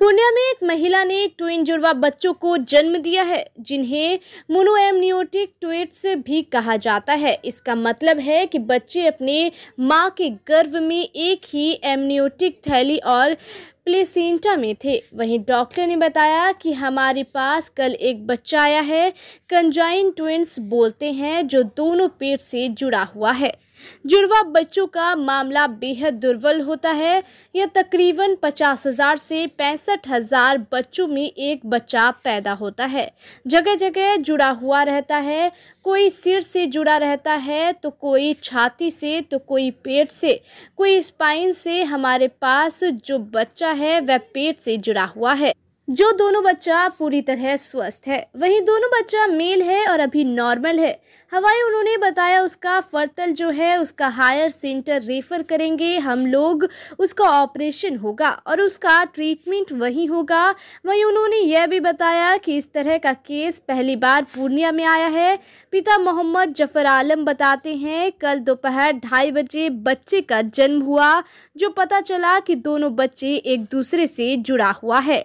पूर्णिया में एक महिला ने ट्विन जुड़वा बच्चों को जन्म दिया है, जिन्हें मोनोएम्नियोटिक ट्विन्स भी कहा जाता है। इसका मतलब है कि बच्चे अपने मां के गर्भ में एक ही एम्नियोटिक थैली और प्लेसेंटा में थे। वहीं डॉक्टर ने बताया कि हमारे पास कल एक बच्चा आया है। कंजाइन ट्विन्स बोलते हैं, जो दोनों पेट से जुड़ा हुआ है। जुड़वा बच्चों का मामला बेहद दुर्बल होता है। यह तकरीबन 50,000 से 65,000 बच्चों में एक बच्चा पैदा होता है। जगह जगह जुड़ा हुआ रहता है, कोई सिर से जुड़ा रहता है, तो कोई छाती से, तो कोई पेट से, कोई स्पाइन से। हमारे पास जो बच्चा है वह पेट से जुड़ा हुआ है। जो दोनों बच्चा पूरी तरह स्वस्थ है। वहीं दोनों बच्चा मेल है और अभी नॉर्मल है। हवाई उन्होंने बताया उसका फर्तल जो है उसका हायर सेंटर रेफर करेंगे हम लोग, उसका ऑपरेशन होगा और उसका ट्रीटमेंट वहीं होगा। वहीं उन्होंने यह भी बताया कि इस तरह का केस पहली बार पूर्णिया में आया है। पिता मोहम्मद जफर आलम बताते हैं, कल दोपहर 2:30 बजे बच्चे का जन्म हुआ, जो पता चला कि दोनों बच्चे एक दूसरे से जुड़ा हुआ है।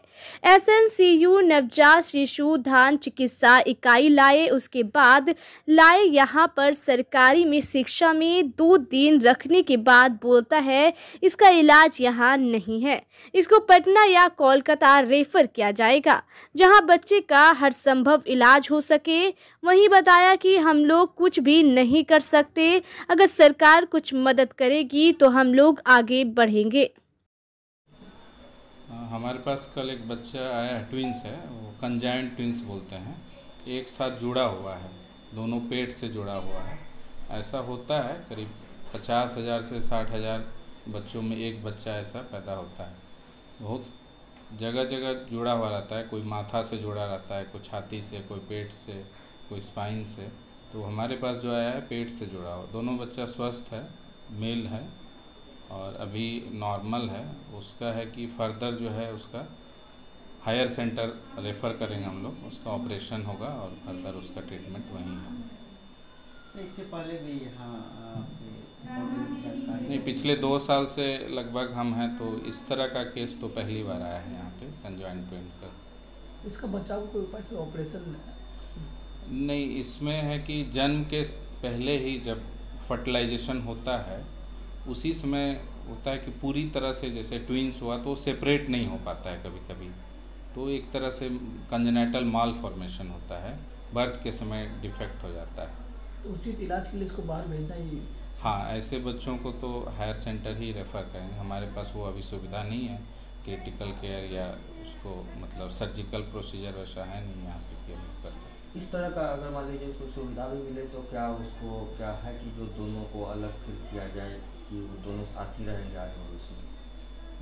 SNCU नवजात शिशु धान चिकित्सा इकाई लाए, उसके बाद लाए यहाँ पर सरकारी में शिक्षा में 2 दिन रखने के बाद बोलता है इसका इलाज यहाँ नहीं है, इसको पटना या कोलकाता रेफर किया जाएगा, जहाँ बच्चे का हर संभव इलाज हो सके। वहीं बताया कि हम लोग कुछ भी नहीं कर सकते, अगर सरकार कुछ मदद करेगी तो हम लोग आगे बढ़ेंगे। हमारे पास कल एक बच्चा आया है, ट्विन्स है, वो कंजाइन ट्विन्स बोलते हैं, एक साथ जुड़ा हुआ है, दोनों पेट से जुड़ा हुआ है। ऐसा होता है, करीब 50,000 से 60,000 बच्चों में एक बच्चा ऐसा पैदा होता है। बहुत जगह जगह जुड़ा हुआ रहता है, कोई माथा से जुड़ा रहता है, कोई छाती से, कोई पेट से, कोई स्पाइन से। तो हमारे पास जो आया है पेट से जुड़ा हुआ। दोनों बच्चा स्वस्थ है, मेल है और अभी नॉर्मल है। उसका है कि फर्दर जो है उसका हायर सेंटर रेफ़र करेंगे हम लोग, उसका ऑपरेशन होगा और फर्दर उसका ट्रीटमेंट वहीं है। तो इससे पहले भी यहाँ नहीं, पिछले 2 साल से लगभग हम हैं, तो इस तरह का केस तो पहली बार आया है यहाँ पे कंजाइन ट्विन का। इसका बचाव कोई उपाय से ऑपरेशन नहीं, इसमें है कि जन्म के पहले ही जब फर्टिलाइजेशन होता है उसी समय होता है कि पूरी तरह से जैसे ट्विन्स हुआ तो सेपरेट नहीं हो पाता है कभी कभी, तो एक तरह से कंजेनिटल माल फॉर्मेशन होता है, बर्थ के समय डिफेक्ट हो जाता है। तो उचित इलाज के लिए इसको बाहर भेजना ही। हाँ, ऐसे बच्चों को तो हायर सेंटर ही रेफ़र करेंगे। हमारे पास वो अभी सुविधा नहीं है, क्रिटिकल केयर या उसको मतलब सर्जिकल प्रोसीजर वैसा है नहीं यहाँ पे कि हम कर सकते। इस तरह का अगर मान लीजिए उसको सुविधा भी मिले तो क्या उसको क्या है कि जो दोनों को अलग फिर किया जाए कि वो दोनों साथ ही रहेंगे आगे भविष्य में?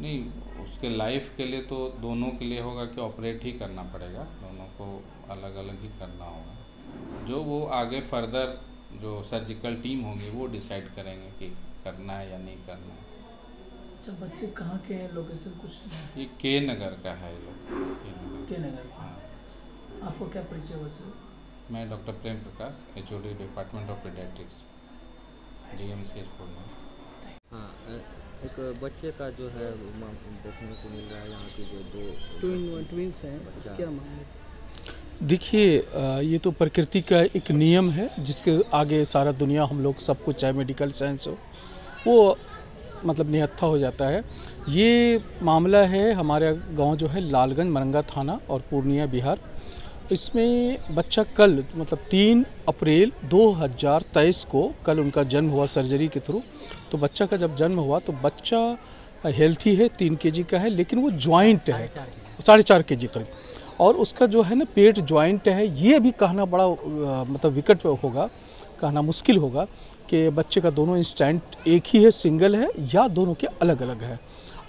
नहीं, उसके लाइफ के लिए तो दोनों के लिए होगा कि ऑपरेट ही करना पड़ेगा, दोनों को अलग अलग ही करना होगा। जो वो आगे फर्दर जो सर्जिकल टीम होगी वो डिसाइड करेंगे कि करना है या नहीं करना है। अच्छा, बच्चे कहाँ के हैं, लोकेशन कुछ? ये के नगर का है, ये लोग के नगर। हाँ। आपको क्या परिचय वैसे? मैं doctor Prem Prakash, HOD department of paediatrics, GMCH Purnia. हाँ, एक बच्चे का जो है देखने को मिल रहा है यहाँ की जो 2 ट्विन्स हैं, क्या मामला? देखिए, ये तो प्रकृति का एक नियम है जिसके आगे सारा दुनिया हम लोग सब कुछ, चाहे मेडिकल साइंस हो, वो मतलब निहत्था हो जाता है। ये मामला है हमारे गांव जो है लालगंज मरंगा थाना और पूर्णिया बिहार। इसमें बच्चा कल मतलब 3 अप्रैल 2023 को कल उनका जन्म हुआ सर्जरी के थ्रू। तो बच्चा का जब जन्म हुआ तो बच्चा हेल्थी है, 3 kg का है, लेकिन वो ज्वाइंट है 4.5 kg करीब, और उसका जो है ना पेट ज्वाइंट है। ये भी कहना बड़ा मतलब विकट होगा, कहना मुश्किल होगा कि बच्चे का दोनों इंस्टेंट एक ही है, सिंगल है, या दोनों के अलग अलग है।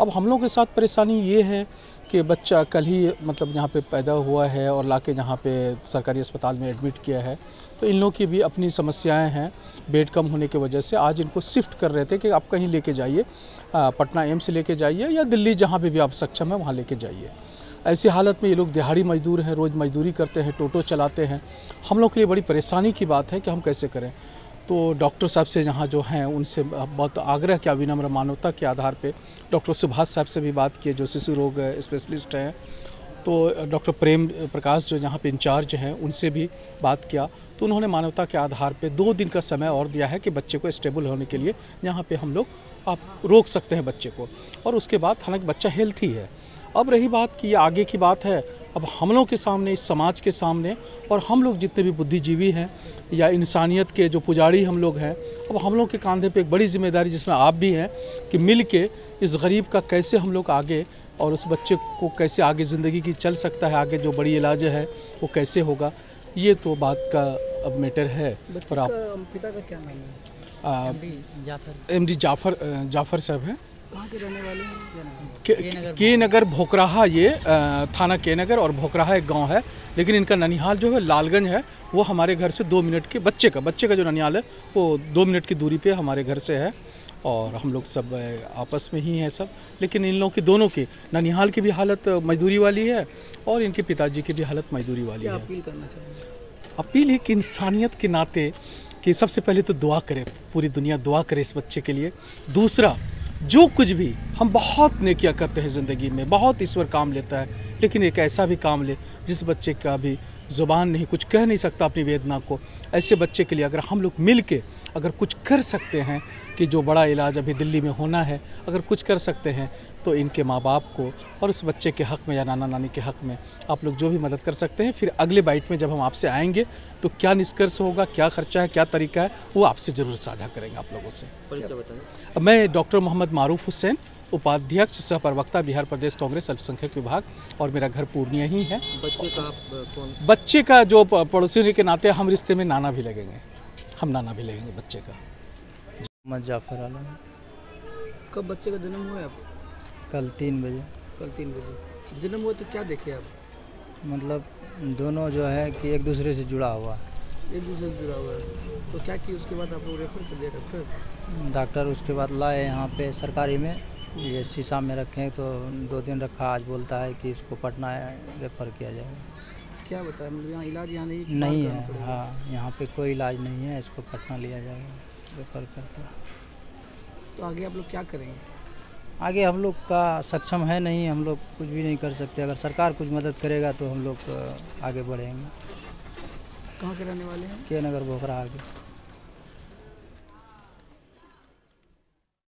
अब हम लोगों के साथ परेशानी ये है कि बच्चा कल ही मतलब यहाँ पे पैदा हुआ है और लाके यहाँ पे सरकारी अस्पताल में एडमिट किया है। तो इन लोगों की भी अपनी समस्याएं हैं, बेड कम होने की वजह से। आज इनको शिफ्ट कर रहे थे कि आप कहीं लेके जाइए, पटना एम्स लेके जाइए या दिल्ली जहाँ पे भी आप सक्षम है वहाँ लेके जाइए। ऐसी हालत में ये लोग दिहाड़ी मजदूर हैं, रोज़ मजदूरी करते हैं, टोटो चलाते हैं। हम लोग के लिए बड़ी परेशानी की बात है कि हम कैसे करें। तो डॉक्टर साहब से यहाँ जो हैं उनसे बहुत आग्रह किया, विनम्र मानवता के आधार पे डॉक्टर सुभाष साहब से भी बात की जो शिशु रोग स्पेशलिस्ट हैं। तो डॉक्टर प्रेम प्रकाश जो यहाँ पे इंचार्ज हैं उनसे भी बात किया। तो उन्होंने मानवता के आधार पे 2 दिन का समय और दिया है कि बच्चे को स्टेबल होने के लिए यहाँ पे हम लोग आप रोक सकते हैं बच्चे को, और उसके बाद हालांकि बच्चा हेल्थी है। अब रही बात कि ये आगे की बात है, अब हम लोग के सामने, इस समाज के सामने, और हम लोग जितने भी बुद्धिजीवी हैं या इंसानियत के जो पुजारी हम लोग हैं, अब हम लोग के कंधे पे एक बड़ी जिम्मेदारी, जिसमें आप भी हैं, कि मिल के इस गरीब का कैसे हम लोग आगे, और उस बच्चे को कैसे आगे ज़िंदगी की चल सकता है, आगे जो बड़ी इलाज है वो कैसे होगा, ये तो बात का अब मैटर है। और आप पिता का क्या नाम है? एमडी जाफर साहब हैं, कहाँ के रहने वाले हैं? क्या नाम है? के नगर भोकराहा, ये थाना के नगर और भोकराहा एक गांव है, लेकिन इनका ननिहाल जो है लालगंज है। वो हमारे घर से 2 मिनट के बच्चे का जो ननिहाल है वो 2 मिनट की दूरी पे हमारे घर से है, और हम लोग सब आपस में ही हैं सब। लेकिन इन लोगों की, दोनों की, ननिहाल की भी हालत मजदूरी वाली है और इनके पिताजी की भी हालत मजदूरी वाली है। अपील करना चाहिए? अपील है कि इंसानियत के नाते कि सबसे पहले तो दुआ करें, पूरी दुनिया दुआ करे इस बच्चे के लिए। दूसरा, जो कुछ भी हम बहुत नेकियां करते हैं ज़िंदगी में, बहुत ईश्वर काम लेता है, लेकिन एक ऐसा भी काम ले जिस बच्चे का भी ज़ुबान नहीं, कुछ कह नहीं सकता अपनी वेदना को, ऐसे बच्चे के लिए अगर हम लोग मिल के अगर कुछ कर सकते हैं, कि जो बड़ा इलाज अभी दिल्ली में होना है, अगर कुछ कर सकते हैं तो इनके माँ बाप को और उस बच्चे के हक़ में या नाना नानी के हक़ में आप लोग जो भी मदद कर सकते हैं। फिर अगले बाइट में जब हम आपसे आएंगे तो क्या निष्कर्ष होगा, क्या खर्चा है, क्या तरीका है, वो आपसे ज़रूर साझा करेंगे आप लोगों से। परिचय बताएं। मैं डॉक्टर मोहम्मद मारूफ हुसैन, उपाध्यक्ष सह प्रवक्ता बिहार प्रदेश कांग्रेस अल्पसंख्यक विभाग, और मेरा घर पूर्णिया ही है। बच्चे का कौन? बच्चे का जो पड़ोसी होने के नाते हम रिश्ते में नाना भी लगेंगे, हम नाना भी लगेंगे बच्चे का। मोहम्मद जाफ़र आलम। कब बच्चे का जन्म हुआ है? आप कल 3 बजे। कल 3 बजे जन्म हुआ, तो क्या देखे आप? मतलब दोनों जो है कि एक दूसरे से जुड़ा हुआ है। एक दूसरे से जुड़ा हुआ है, तो क्या किया उसके बाद आप लोग रेफर कर दिया डॉक्टर? डॉक्टर उसके बाद लाए यहाँ पे सरकारी में, ये शीशा में रखें तो 2 दिन रखा, आज बोलता है कि इसको पटना रेफ़र किया जाएगा। क्या बताया, मतलब यहाँ इलाज यहाँ नहीं है? हाँ, यहाँ पे कोई इलाज नहीं है, इसको पटना लिया जाएगा, रेफ़र करते हैं। तो आगे आप लोग क्या करेंगे? आगे हम लोग का सक्षम है नहीं, हम लोग कुछ भी नहीं कर सकते। अगर सरकार कुछ मदद करेगा तो हम लोग आगे बढ़ेंगे। कहाँ के रहने वाले हैं? के नगर भोकराहा के।